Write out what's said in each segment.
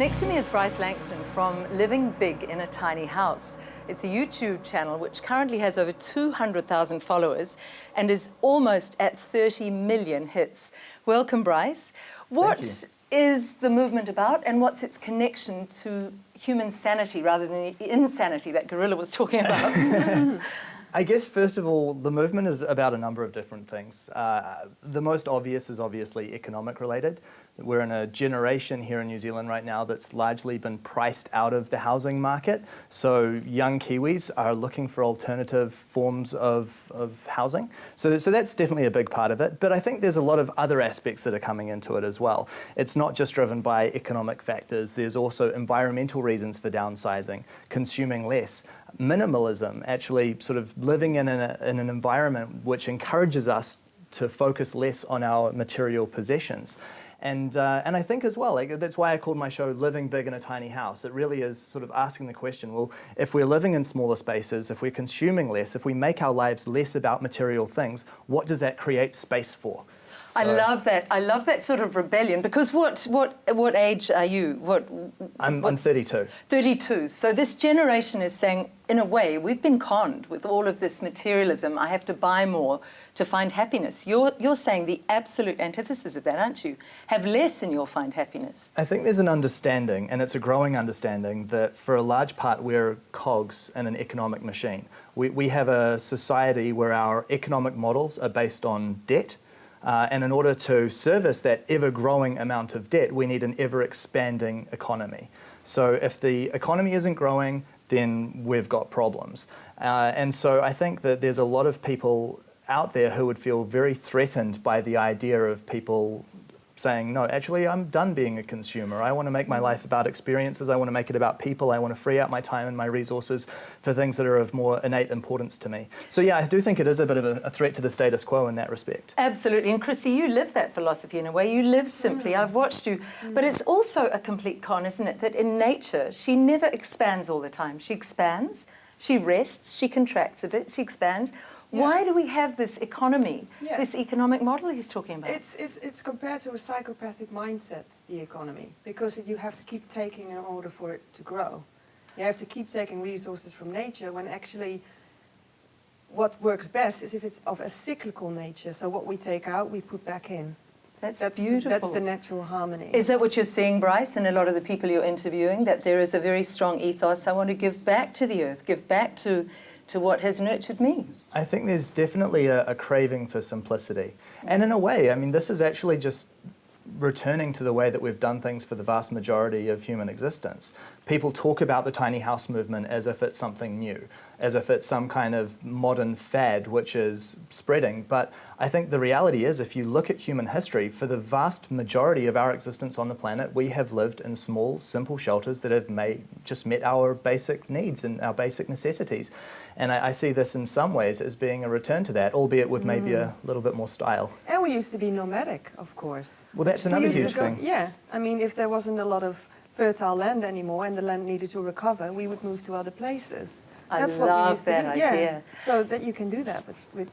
Next to me is Bryce Langston from Living Big in a Tiny House. It's a YouTube channel which currently has over 200,000 followers and is almost at 30 million hits. Welcome, Bryce. What is the movement about, and what's its connection to human sanity rather than the insanity that Gorilla was talking about? I guess, first of all, the movement is about a number of different things. The most obvious is obviously economic related. We're in a generation here in New Zealand right now that's largely been priced out of the housing market. So young Kiwis are looking for alternative forms of housing. So that's definitely a big part of it. But I think there's a lot of other aspects that are coming into it as well. It's not just driven by economic factors. There's also environmental reasons for downsizing, consuming less, minimalism, actually sort of living in an environment which encourages us to focus less on our material possessions. And I think as well, that's why I called my show Living Big in a Tiny House. It really is sort of asking the question, well, if we're living in smaller spaces, if we're consuming less, if we make our lives less about material things, what does that create space for? So, I love that. I love that sort of rebellion, because what age are you? I'm 32. 32. So this generation is saying, in a way, we've been conned with all of this materialism. I have to buy more to find happiness. You're saying the absolute antithesis of that, aren't you? Have less and you'll find happiness. I think there's an understanding, and it's a growing understanding, that for a large part we're cogs in an economic machine. We have a society where our economic models are based on debt. And in order to service that ever-growing amount of debt, we need an ever-expanding economy. So if the economy isn't growing, then we've got problems. And so I think that there's a lot of people out there who would feel very threatened by the idea of people saying, no, actually, I'm done being a consumer. I want to make my life about experiences. I want to make it about people. I want to free up my time and my resources for things that are of more innate importance to me. So yeah, I do think it is a bit of a threat to the status quo in that respect. Absolutely. And Chrissy, you live that philosophy in a way. You live simply. I've watched you. But it's also a complete con, isn't it, that in nature, she never expands all the time. She expands, she rests, she contracts a bit, she expands. Yeah. Why do we have this economy, this economic model he's talking about? It's compared to a psychopathic mindset, the economy, because you have to keep taking in order for it to grow. You have to keep taking resources from nature, when actually what works best is if it's of a cyclical nature. So what we take out, we put back in. That's beautiful. That's the natural harmony. Is that what you're seeing, Bryce, and a lot of the people you're interviewing, that there is a very strong ethos? I want to give back to the earth, give back to what has nurtured me. I think there's definitely a craving for simplicity. And in a way, I mean, this is actually just returning to the way that we've done things for the vast majority of human existence. People talk about the tiny house movement as if it's something new, as if it's some kind of modern fad which is spreading. But I think the reality is, if you look at human history, for the vast majority of our existence on the planet, we have lived in small, simple shelters that have just met our basic needs and our basic necessities. And I see this in some ways as being a return to that, albeit with maybe a little bit more style. And we used to be nomadic, of course. Well, that's another huge thing. Yeah, I mean, if there wasn't a lot of fertile land anymore and the land needed to recover, we would move to other places. That's what we used to do. Idea. Yeah. So that you can do that with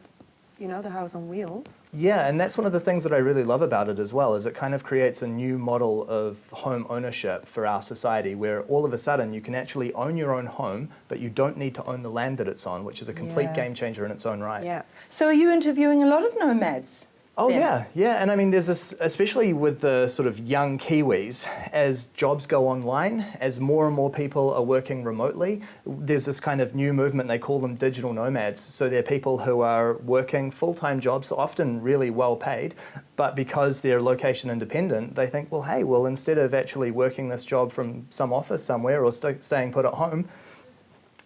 you know, the house on wheels. Yeah, and that's one of the things that I really love about it as well, is it kind of creates a new model of home ownership for our society, where all of a sudden you can actually own your own home, but you don't need to own the land that it's on, which is a complete game changer in its own right. Yeah. So are you interviewing a lot of nomads? Oh yeah, and I mean, there's this, especially with the sort of young Kiwis, as jobs go online, as more and more people are working remotely, there's this kind of new movement, they call them digital nomads. So they're people who are working full-time jobs, often really well paid, but because they're location independent, they think, well, hey, instead of actually working this job from some office somewhere or staying put at home,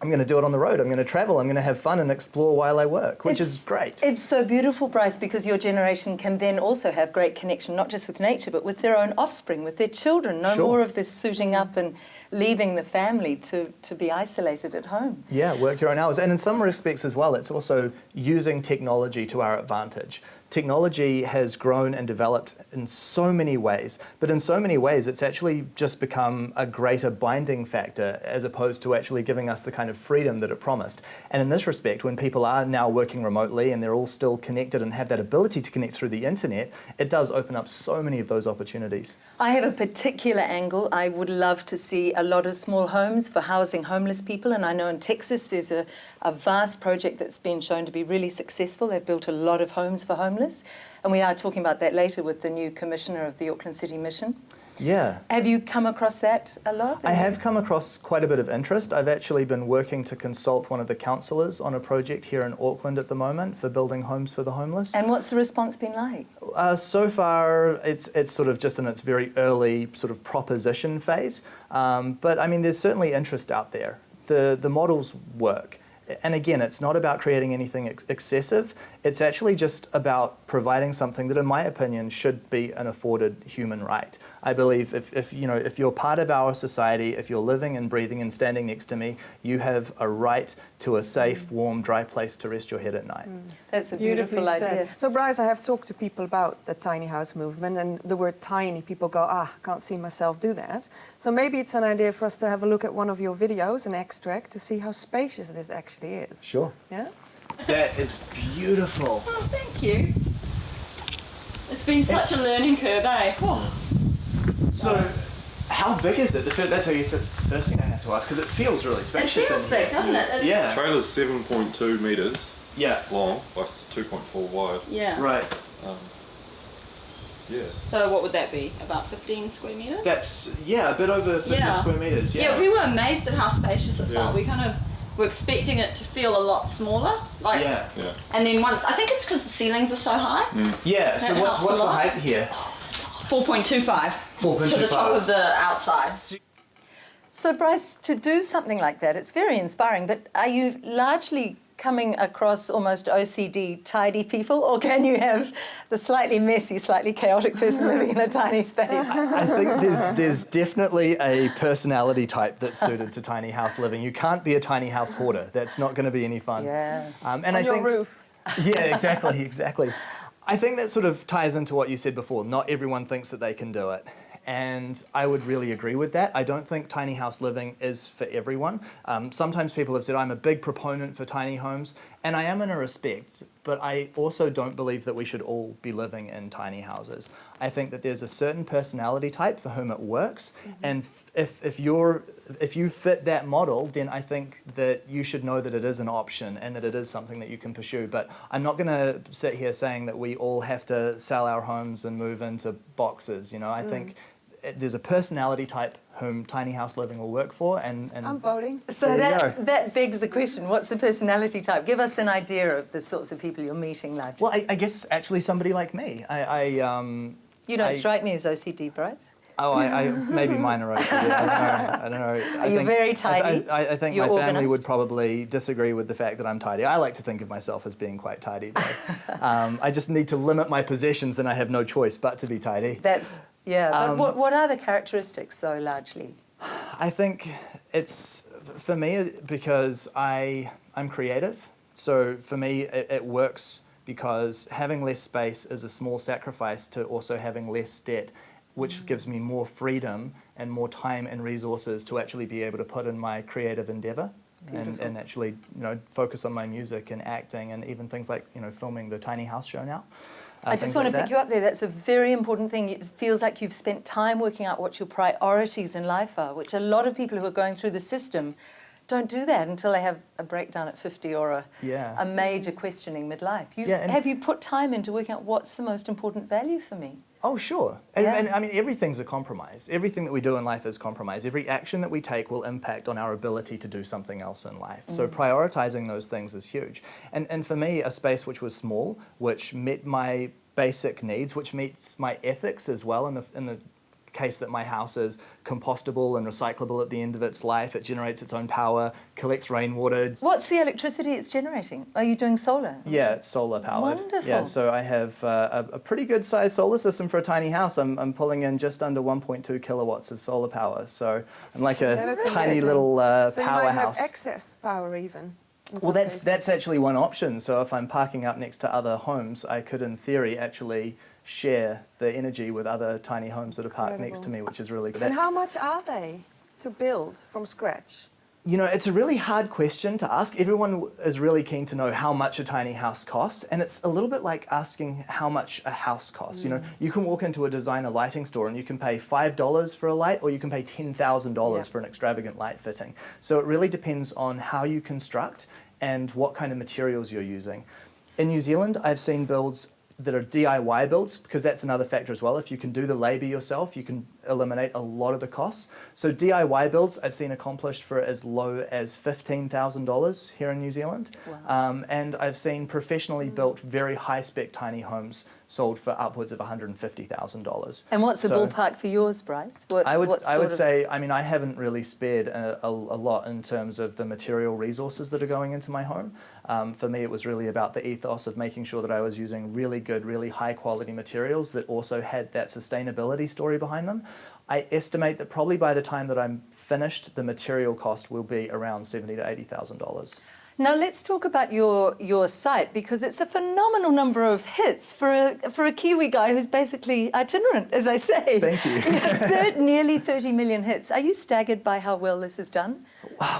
I'm going to do it on the road. I'm going to travel. I'm going to have fun and explore while I work, which is great. It's so beautiful, Bryce, because your generation can then also have great connection, not just with nature, but with their own offspring, with their children. No more of this suiting up and leaving the family to be isolated at home. Yeah, work your own hours. And in some respects as well, it's also using technology to our advantage. technology has grown and developed in so many ways, but in so many ways it's actually just become a greater binding factor as opposed to actually giving us the kind of freedom that it promised. And in this respect, when people are now working remotely and they're all still connected and have that ability to connect through the internet, it does open up so many of those opportunities. I have a particular angle. I would love to see a lot of small homes for housing homeless people, and I know in Texas there's a vast project that's been shown to be really successful. They've built a lot of homes for homeless, and we are talking about that later with the new commissioner of the Auckland City Mission. Yeah. Have you come across that a lot? I have come across quite a bit of interest. I've actually been working to consult one of the councillors on a project here in Auckland at the moment for building homes for the homeless. And what's the response been like? So far, it's sort of just in its very early sort of proposition phase. But I mean, there's certainly interest out there. The models work. And again, it's not about creating anything excessive. It's actually just about providing something that, in my opinion, should be an afforded human right. I believe if you're part of our society, if you're living and breathing and standing next to me, you have a right to a safe, warm, dry place to rest your head at night. That's a beautiful idea. So Bryce, I have talked to people about the tiny house movement, and the word tiny, people go, can't see myself do that. So maybe it's an idea for us to have a look at one of your videos, an extract, to see how spacious this actually is. Sure. Yeah? That is beautiful. Oh, thank you. It's been such a learning curve, eh? Oh. So, how big is it? That's I guess that's the first thing I have to ask, because it feels really It spacious. feels big, doesn't it? It's, Yeah. The trailer's 7.2 metres Yeah. long, by 2.4 wide. Yeah. Right. Yeah. So what would that be? About 15 square metres? That's a bit over 50 Yeah. square metres. Yeah, we were amazed at how spacious it felt. Yeah. We kind of were expecting it to feel a lot smaller. Yeah. Yeah. And then I think it's because the ceilings are so high. Yeah. So That helps what's a the lot. height here? 4.25 to the 4.25. top of the outside. So Bryce, to do something like that, it's very inspiring, but are you largely coming across almost OCD tidy people, or can you have the slightly messy, slightly chaotic person living in a tiny space? I think there's definitely a personality type that's suited to tiny house living. You can't be a tiny house hoarder. That's not going to be any fun. Yeah. And On I your think, roof. Yeah, exactly. I think that sort of ties into what you said before. Not everyone thinks that they can do it. And I would really agree with that. I don't think tiny house living is for everyone. Sometimes people have said I'm a big proponent for tiny homes, and I am in a respect, but I also don't believe that we should all be living in tiny houses. I think that there's a certain personality type for whom it works, and if you fit that model, then I think that you should know that it is an option and that it is something that you can pursue. But I'm not going to sit here saying that we all have to sell our homes and move into boxes. I think there's a personality type whom tiny house living will work for, and I'm voting. So There you go. that begs the question, what's the personality type? Give us an idea of the sorts of people you're meeting largely. Well, I guess actually somebody like me. You don't strike me as OCD, Bryce. I maybe minor OCD. I don't know. Are you very tidy? I think You're my family organised? would probably disagree with the fact that I'm tidy. I like to think of myself as being quite tidy, though. I just need to limit my possessions, then I have no choice but to be tidy. But what are the characteristics, though, largely? I think it's, for me, because I'm creative. So for me, it works because having less space is a small sacrifice to also having less debt, which gives me more freedom and more time and resources to actually be able to put in my creative endeavor and actually focus on my music and acting and even things like filming the Tiny House show now. I just want to pick you up there. That's a very important thing. It feels like you've spent time working out what your priorities in life are, which a lot of people who are going through the system don't do that until they have a breakdown at 50 or a major questioning midlife. Have you put time into working out what's the most important value for me? Oh, sure. And I mean, everything's a compromise. Everything that we do in life is compromise. Every action that we take will impact on our ability to do something else in life. So prioritizing those things is huge. And for me, a space which was small, which met my basic needs, which meets my ethics as well in the case that my house is compostable and recyclable at the end of its life. It generates its own power, collects rainwater. What's the electricity it's generating? Are you doing solar? Yeah, it's solar powered. Wonderful. Yeah, so I have a pretty good sized solar system for a tiny house. I'm pulling in just under 1.2 kilowatts of solar power. So I'm like a that's tiny amazing. little So you might powerhouse. have excess power even. Well, that's actually one option. So if I'm parking up next to other homes, I could, in theory, actually share the energy with other tiny homes that are parked next to me, which is really good. And how much are they to build from scratch? You know, it's a really hard question to ask. Everyone is really keen to know how much a tiny house costs, and it's a little bit like asking how much a house costs. You know, you can walk into a designer lighting store and you can pay $5 for a light, or you can pay $10,000 for an extravagant light fitting. So it really depends on how you construct and what kind of materials you're using. In New Zealand, I've seen builds that are DIY builds, because that's another factor as well. If you can do the labour yourself, you can eliminate a lot of the costs. So DIY builds I've seen accomplished for as low as $15,000 here in New Zealand. Wow. And I've seen professionally built very high-spec tiny homes sold for upwards of $150,000. And what's the ballpark for yours, Bryce? I would say, I mean, I haven't really spared a lot in terms of the material resources that are going into my home. For me, it was really about the ethos of making sure that I was using really good, really high-quality materials that also had that sustainability story behind them. I estimate that probably by the time that I'm finished, the material cost will be around $70,000 to $80,000. Now let's talk about your site, because it's a phenomenal number of hits for a Kiwi guy who's basically itinerant, as I say. Thank you. Nearly 30 million hits. Are you staggered by how well this is done?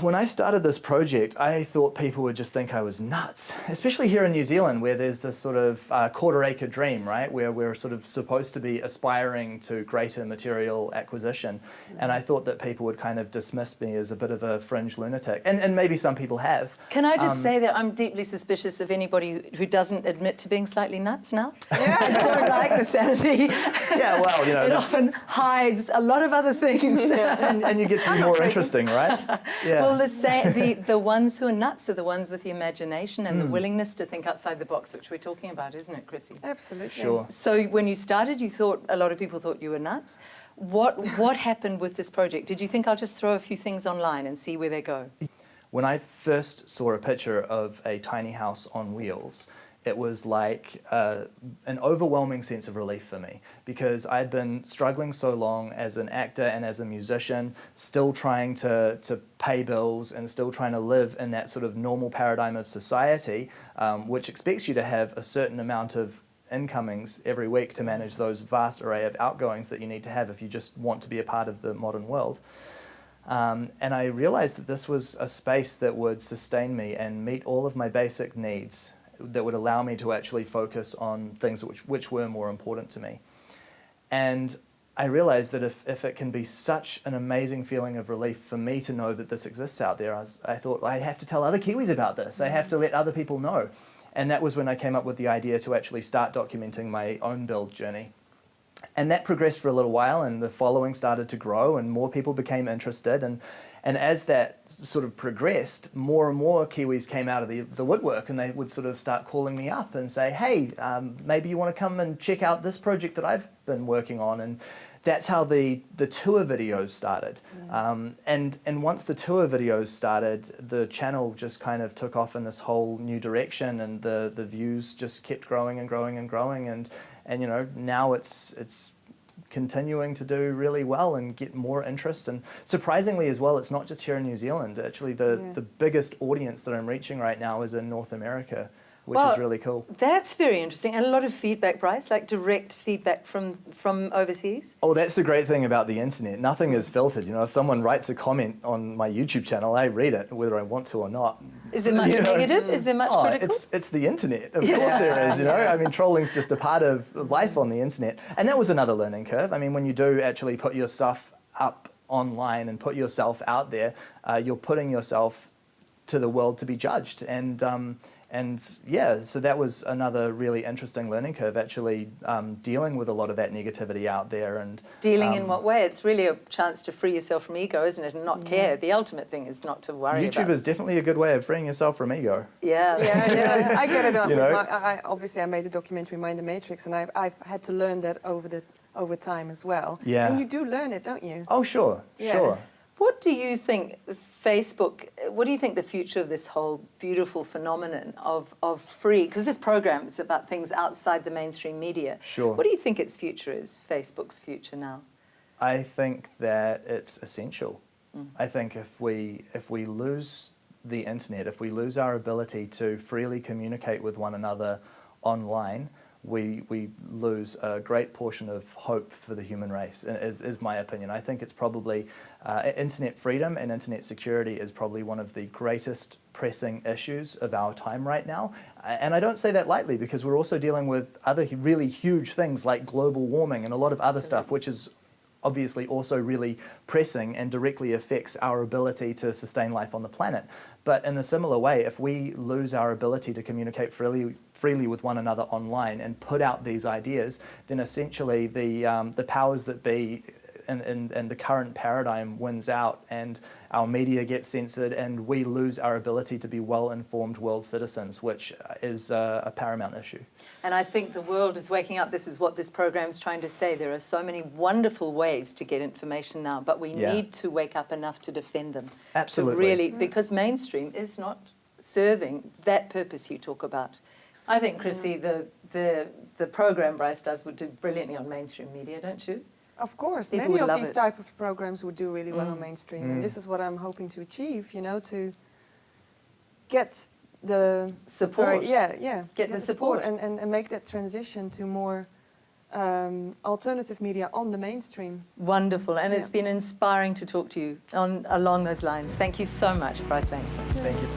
When I started this project, I thought people would just think I was nuts, especially here in New Zealand, where there's this sort of quarter-acre dream, right, where we're sort of supposed to be aspiring to greater material acquisition. And I thought that people would kind of dismiss me as a bit of a fringe lunatic, and maybe some people have. Can I just say that I'm deeply suspicious of anybody who doesn't admit to being slightly nuts now? Yeah. I don't like the sanity. Yeah, well, you know. It often hides a lot of other things. And you get to be more interesting, right? Yeah. Well, the ones who are nuts are the ones with the imagination and the willingness to think outside the box, which we're talking about, isn't it, Chrissy? Absolutely. Sure. So when you started, a lot of people thought you were nuts. What happened with this project? Did you think I'll just throw a few things online and see where they go? When I first saw a picture of a tiny house on wheels, it was like an overwhelming sense of relief for me, because I'd been struggling so long as an actor and as a musician, still trying to pay bills and still trying to live in that sort of normal paradigm of society, which expects you to have a certain amount of incomings every week to manage those vast array of outgoings that you need to have if you just want to be a part of the modern world. And I realized that this was a space that would sustain me and meet all of my basic needs, that would allow me to actually focus on things which were more important to me. And I realized that if it can be such an amazing feeling of relief for me to know that this exists out there, I thought, I have to tell other Kiwis about this. I have to let other people know. And that was when I came up with the idea to actually start documenting my own build journey. And that progressed for a little while, and the following started to grow, and more people became interested. And as that sort of progressed, more and more Kiwis came out of the woodwork, and they would sort of start calling me up and say, hey, maybe you want to come and check out this project that I've been working on. And that's how the tour videos started. And once the tour videos started, the channel just kind of took off in this whole new direction, and the views just kept growing and growing and growing. And you know, now it's continuing to do really well and get more interest. And surprisingly as well, it's not just here in New Zealand. Actually, the biggest audience that I'm reaching right now is in North America, which is really cool. That's very interesting. And a lot of feedback, Bryce, like direct feedback from overseas? Oh, that's the great thing about the internet. Nothing is filtered. You know, if someone writes a comment on my YouTube channel, I read it, whether I want to or not. Is there much negative? Is there much critical? It's the internet. Of course there is, you know. I mean, trolling's just a part of life on the internet. And that was another learning curve. I mean, when you do actually put your stuff up online and put yourself out there, you're putting yourself to the world to be judged. And yeah, so that was another really interesting learning curve, actually dealing with a lot of that negativity out there. And dealing in what way? It's really a chance to free yourself from ego, isn't it, and not care. The ultimate thing is not to worry about. YouTube is definitely a good way of freeing yourself from ego. Yeah. Yeah. I get it. You know? Obviously, I made a documentary, Mind the Matrix, and I've had to learn that over time as well. Yeah. And you do learn it, don't you? Oh, sure, sure. What do you think what do you think the future of this whole beautiful phenomenon of free, because this program is about things outside the mainstream media. Sure. What do you think its future is, Facebook's future now? I think that it's essential. I think if we lose the internet, if we lose our ability to freely communicate with one another online, we lose a great portion of hope for the human race, is my opinion. I think it's probably, internet freedom and internet security is probably one of the greatest pressing issues of our time right now. And I don't say that lightly, because we're also dealing with other really huge things like global warming and a lot of other stuff, which is obviously also really pressing and directly affects our ability to sustain life on the planet. But in a similar way, if we lose our ability to communicate freely with one another online and put out these ideas, then essentially the powers that be and the current paradigm wins out, and our media gets censored, and we lose our ability to be well-informed world citizens, which is a paramount issue. And I think the world is waking up. This is what this program is trying to say. There are so many wonderful ways to get information now, but we need to wake up enough to defend them. Absolutely. To really, because mainstream is not serving that purpose you talk about. I think, Chrissy, the program Bryce does would do brilliantly on mainstream media, don't you? Of course, People many would of love these it. type of programs would do really well on mainstream, and this is what I'm hoping to achieve. You know, to get the Support. get the support. and make that transition to more alternative media on the mainstream. Wonderful, and it's been inspiring to talk to you along those lines. Thank you so much, Bryce Langston. Thank you.